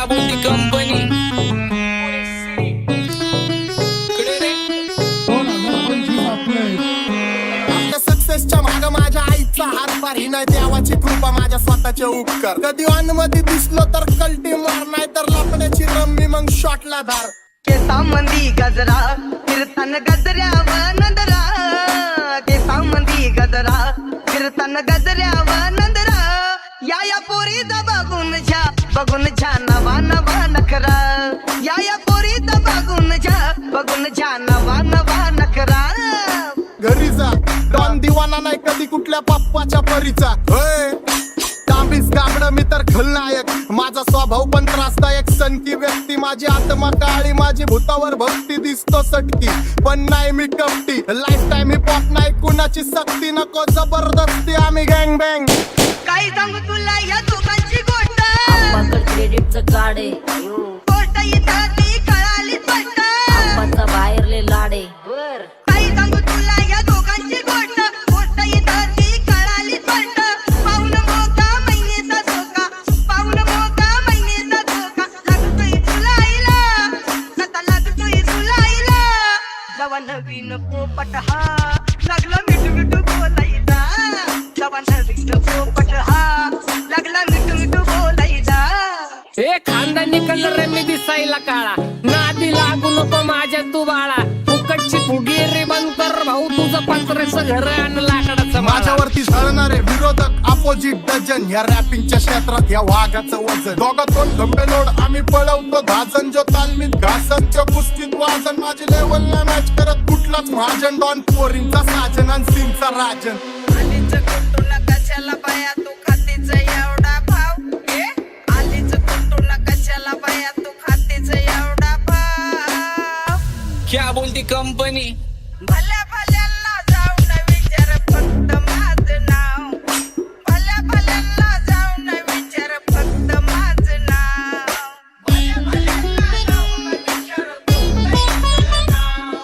क्या बोलती कंपनी सक्सेसच्या माग माझ्या आईचा हातभार ही नाही देवाची कृपा माझ्या स्वतःचे उपकार कधी मध्ये दिसलो तर कल्टी मार नाही तर लपण्याची रम्मी मग शॉटला धार केसामंदी गजरा फिरताना गजऱ्यावर नंदरा केसामंदी गजरा फिरताना गजऱ्यावर नंदरा या पोरीचा बघून झा नवा नवा नखरा या पोरीचा बघून झा नवा नवा नखरा घरी जा डॉन दिवाना नाही कधी कुठल्या पप्पाच्या परीचा होय तांबीस गाबड मी तर खलनायक माझा स्वभाव पण त्रासदायक सनकी व्यक्ती माझी आत्मा काळी माझी भूतावर भक्ती दिसतो सटकी पण नाही मी कपटी लाईफ टाइम हिप हॉप नाही कुणाची सक्ती नको जबरदस्ती आम्ही गँग बँग काही सांगू तुला या दोघांची गोष्ट क्रेडिटचं कार्ड आहे गोष्ट इथं ती कळाली स्पष्ट आप्पाचा बाहेरले लाडे काही सांगू तुला या दोघांची गोष्ट गोष्ट इथं ती कळाली स्पष्ट पाऊन मोका महिनेचा धोका पाऊन मोका महिनेचा धोका लागतोय तुलाईला आता लागतोय तुलाईला जवा नवीन पोपट हा लागला मिठू मिठू बोलायचा जवा नवीन पोपट हा लागला मिठू मिठू बोलायचा ए खानदानी कलर रे मी दिसायला काळा नादी लागू नको माझ्या तू बाळा फुकटची फुगीरी बंद कर भाऊ तुझं पत्रेचं घर आणि लाकडाचं माझ्यावरती झळणारे विरोधक अपोजिट डझन या रॅपिंगच्या क्षेत्रात या वाघाचं वजन दोघातून खंबे लोड आम्ही पळवतो धाजन जो तालमीत घासनच्या कुस्तीत वाजन माझी लेवल ना मॅच करत कुठलाच महाजन डॉन पोरींचा साजन आणि सीनचा राजन आलीच कुटुला कशाला बाया तू खातीच एवढा भाव आलीच कुटुला कशाला बाया तू खातीच एवढा भाव क्या बोलती कंपनी भल्या भल्यांना जाऊन विचार फक्त माझं नाव भल्या भल्यांना जाऊन विचार फक्त माझं नाव भल्या भल्यांना जाऊन विचार फक्त माझं नाव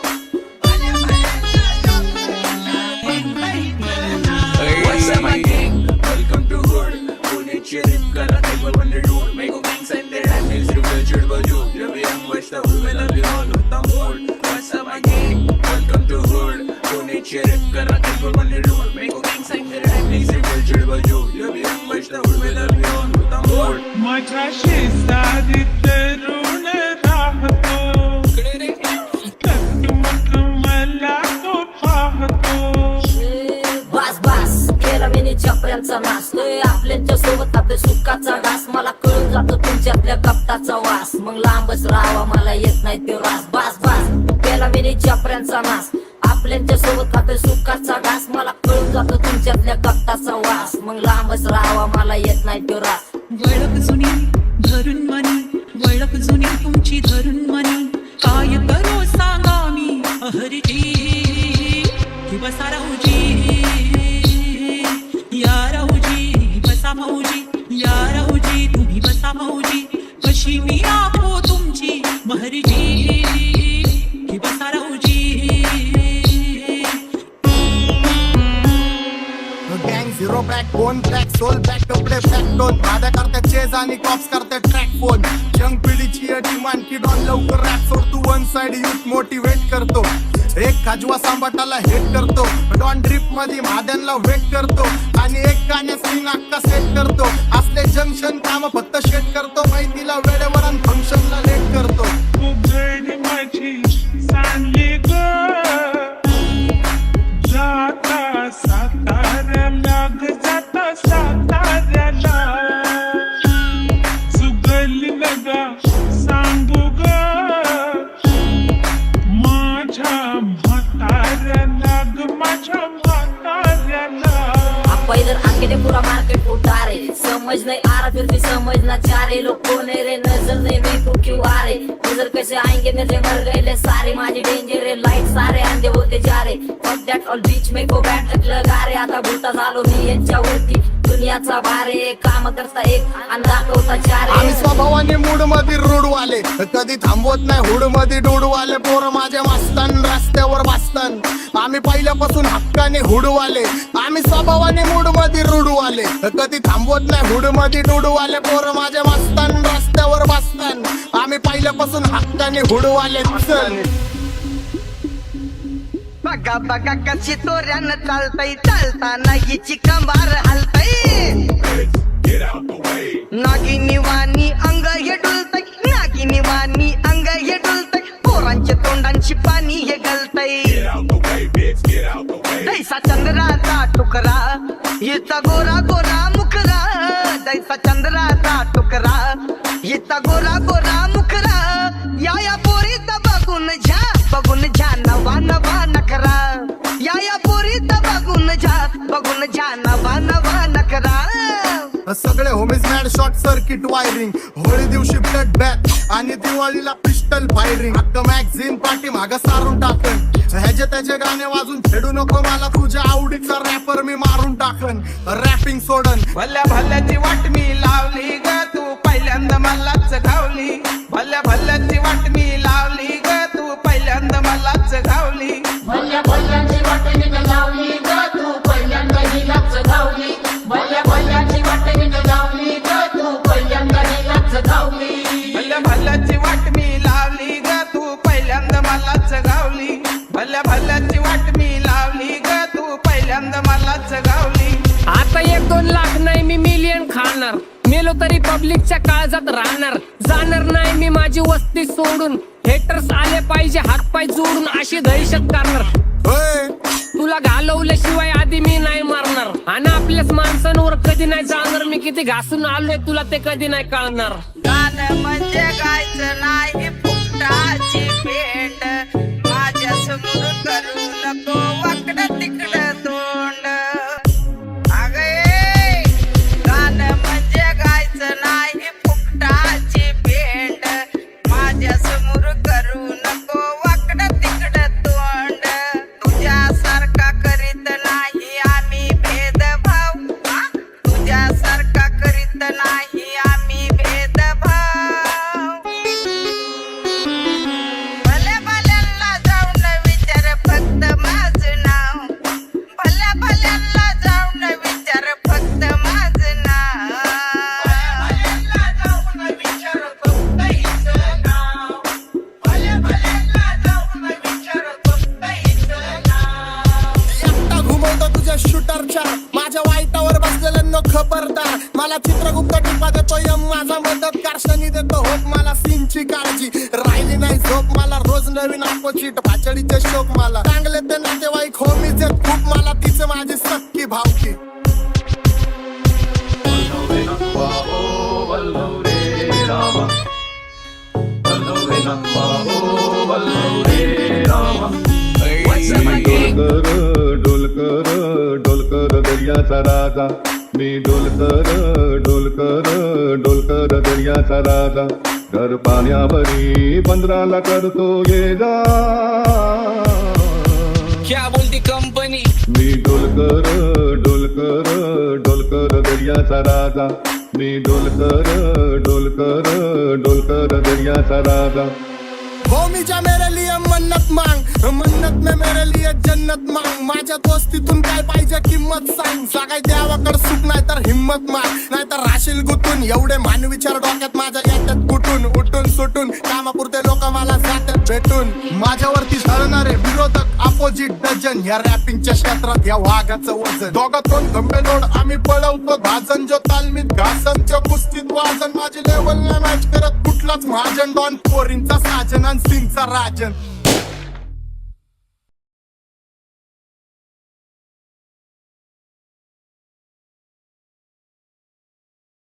भल्या भल्यांना जाऊन विचार What's up, my gang? Welcome to Hood. Pune Cherry, Kara, Table, Wonder Dude. Make a gang send their handles, River, Chirba, Jude. Ravi, and West, the Hood, will be all with the mood. What's up, my gang? Welcome to Hood. Pune Cherry, Kara, Table, Wonder Dude. Make a gang send their handles, River, Chirba, Jude. Ravi, and West, the Hood, will be all with the mood. माझ्या शेजारीत तरुण राहतो टकमक मला तो पाहतो बस बस केला मी चपऱ्यांचा नाश आपल्याच्या सोबत आपल्या सुखाचा घास मला कळून जातो तुमच्यातल्या कपटाचा वास मग लांबच राहावा मला येत नाही तो रास बस बस केला मी चपऱ्यांचा नाश आपल्याच्या सोबत आपल्या सुखाचा घास मला कळून जातो तुमच्यातल्या कपटाचा वास मग लांबच राहावा मला येत नाही तो रास वळख जुनी धरून मनी वळख जुनी तुमची धरून मनी काय करू सांगा मी अहरजी की बसा राहूजी या राहूजी बसा भाऊजी या राहूजी तुम्ही बसा भाऊजी कशी मी आपो तुमची महरजी की बसा राहूजी गँग zero back bone track soul back कपडे बॅक टोन भाड्या करते चेज आणि कॉप्स करते ट्रॅक फोन यंग पिढीची डिमांड की डॉन लवकर रॅप सोड तू वन साइड यूथ मोटिवेट करतो एक खाजवा सांबाटाला हेट करतो डॉन ड्रिप मध्ये महाद्यांना वेट करतो आणि एक गाण्यात सिंग अक्का सेट करतो असले जंक्शन काम फक्त शेट करतो माहितीला वेळेवर आणि फंक्शनला लेट करतो उघड माझी सांगली ग जाता साताऱ्याला ग जाता साताऱ्याला सुगली नगा सांगू ग माझ्या म्हाताऱ्याला ग माझ्या म्हाताऱ्याला इधर आके दे पूरा मार्केट उतारे समझ नहीं आ रहा फिर भी समझना चाह रहे लोग कौन है रे नजर नहीं मेरे को क्यों आ रहे नजर कैसे आएंगे मेरे मर गए ले सारे माझे डेंजर है लाइट सारे अंधे होते जा रहे फक दैट ऑल बीच में को बैठ लगा रे आता भूता झालो मी यांच्यावरती दुनियाचा भारे काम करता एक आणि दाखवता चार आम्ही स्वभावाने मूड मध्ये रूडवाले कधी थांबवत नाही हुड मध्ये डोडवाले पोरं माझ्या मस्तान रस्त्यावर बसतान आम्ही पहिल्यापासून हक्काने हुडवाले आम्ही स्वभावाने मूड मध्ये रूडवाले कधी थांबवत नाही हुड मध्ये डोडवाले पोरं माझ्या मस्तान रस्त्यावर बसतान वतन आम्ही पहिल्यापासून हक्काने हुडवाले चल बघा बघा कशी तोऱ्यानं चालतय चालताना हिची कंबार हलतय नागिनी वाणी अंग हे डुलतय नागिनी वाणी अंग हे डुलतय पोरांच्या तोंडांची पाणी हे गलतय दैसा चंद्राचा टुकरा हिचा गोरा गोरा मुखरा दैसा चंद्राचा टुकरा हिचा गोरा गोरा मुखरा या पोरीचा बघून झा नवा नवा नखरा या पोरीचा बघून झा नवा नवा नखरा सगळे homies mad short circuit wiring Holi दिवशी ब्लड बॅथ आणि दिवाळीला पिस्टल फायरिंग हक्क मॅगझिन पाठी माग सारून टाकन ह्याचे त्याचे गाणे वाजून खेळू नको मला तुझ्या आवडीचा रॅपर मी मारून टाकन रॅपिंग सोडन भल्या भल्याची वाट मी लावली ग तू पहिल्यांदा मलाच घावली भल्या भल्याची वाट मी लावली ग तू पहिल्यांदा मलाच घावली भल्या भल्याची वाट मी लावली ग तू पहिल्यांदा हिलाच घावली भल्या भल्याची वाट मी लावली ग तू पहिल्यांदा हिलाच घावली भल्या भल्याची वाट मी लावली ग तू पहिल्यांदा मलाच घावली भल्या भल्याची वाट मी लावली ग तू पहिल्यांदा मलाच घावली आता 1-2 लाख नाही मी मिलियन खाणार मेलो तरी पब्लिकच्या काळजात राहणार जाणार नाही मी माझी वस्ती सोडून हेटर्स आले पाहिजे हातपाय जोडून अशी दहशत करणार होय तुला घालवल्याशिवाय आधी मी नाही मारणार आणि आपल्याच माणसांवर कधी नाही जाणार मी किती घासून आलोय तुला ते कधी नाही कळणार गाणं म्हणजे गायचं नाही फुकटाची भेट माझ्या समोर करू नको वाकडं तिकडं तोंड अगे गाणं म्हणजे गायचं नाही फुकटाची भेट माझ्या समोर करू नको वाकडं तिकडं तोंड तुझ्यासारखा करीत नाही आम्ही भेदभाव तुझ्यासारखा करीत नाही आम्ही भेदभाव भल्या भल्यांना जाऊन विचार फक्त माझं नाव भल्या भल्यांना जाऊन विचार फक्त माझं नाव एकटा घुमवतो तुझ्या शूटरच्या माझ्या वाईटावर बसलेल्यांनो खबरदार मला चित्रगुप्त टिपा देतो यम माझा मदत कारशनी देतो होप मला सीनची काळजी राहिली नाही झोप मला रोज नवीन अपोजिट भाचडीचे शोक मला चांगले ते नातेवाईक होमीच आहेत खूप मला तिचं माझी सक्की भावकी डोलकर डोलकर दर्याचा राजा मी डोलकर दर्याचा राजा घर पाण्यावरी बंदराला करतो ये जा क्या बोलती कंपनी मी डोलकर दर्याचा राजा मी डोलकर दर्याचा राजा होमीच्या मेरे लिए मन्नत मांग मन्नत में मेरे लिए जन्नत मांग माझ्या दोस्तीतून काय पाहिजे किंमत सांग सगळ्या देवाकडे सुख नाही तर हिम्मत माग नाही तर राशील गुतून एवढे मानविचार डोक्यात माझ्या येतात कुठून उठून सुटून कामापुरते लोक मला जातात भेटून माझ्यावरती ठरणारे विरोधक अपोजिट डझन या रॅपिंगच्या क्षेत्रात या वाघाचं वजन दोघातून गंभे लोड आम्ही पळवतो भाजन जो तालमीत घासनच्या कुस्तीत वाजन माझी लेवल नाही मॅच करत कुठलाच महाजन डॉन पोरींचा साजन आणि सिंगचा राजन